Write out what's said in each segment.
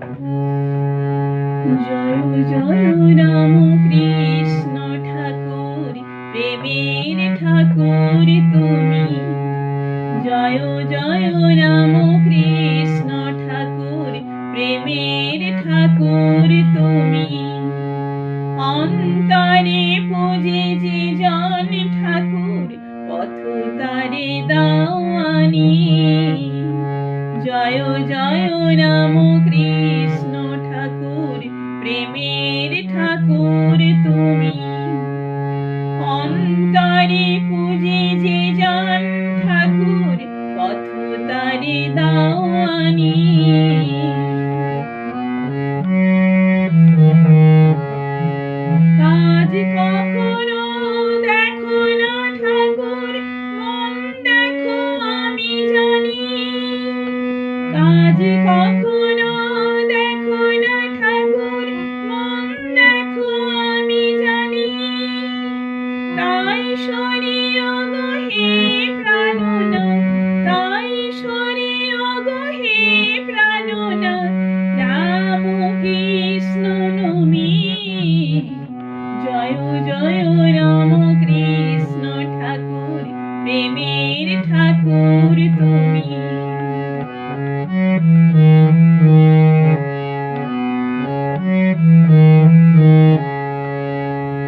জয় জয় রাম কৃষ্ণ ঠাকুর, প্রেমের ঠাকুর তুমি। জয় জয় রাম কৃষ্ণ ঠাকুর, প্রেমের ঠাকুর তুমি। অন্তরে পুজে যে জন ঠাকুর, পথ তারে দাওয়ানি। জয় জয় রাম কৃষ্ণ ঠাকুর, প্রেমের ঠাকুর তুমি। অন্তরে পুজে যে জন ঠাকুর, পথ তারে দাওয়ানি। কাজ কখনো দেখো না ঠাকুর, মন দেখো আমি জানি। কাজ কখনো দেখো না ঠাকুর, মন দেখো আমি জানি। তাই সরে ওগো হে প্রাণনাথ, তাই সরে ওগো হে প্রাণনাথ, রাম কৃষ্ণ নমি। জয় জয় রাম কৃষ্ণ ঠাকুর, প্রেমের ঠাকুর তুমি।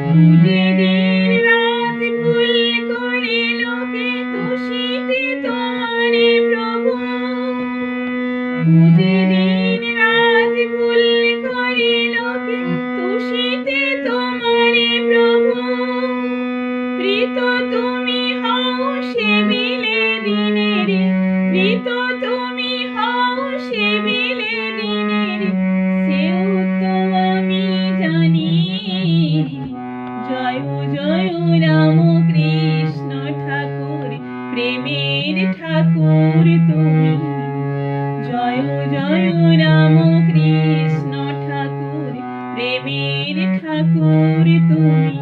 পুজে দিন রাত ভুল করে লোকে তুষিতে তোমারে প্রভু। পুজে দিন রাত ভুল করে লোকে তুষিতে তোমারে প্রভু। প্রীত তুমি হও সেবিলে দিনের, প্রীত তুমি হও সেবিলে দিনের, সেও তো আমি জানি। জয় জয় রাম কৃষ্ণ ঠাকুর, প্রেমের ঠাকুর তুমি। জয় জয় রাম কৃষ্ণ ঠাকুর, প্রেমের ঠাকুর তুমি।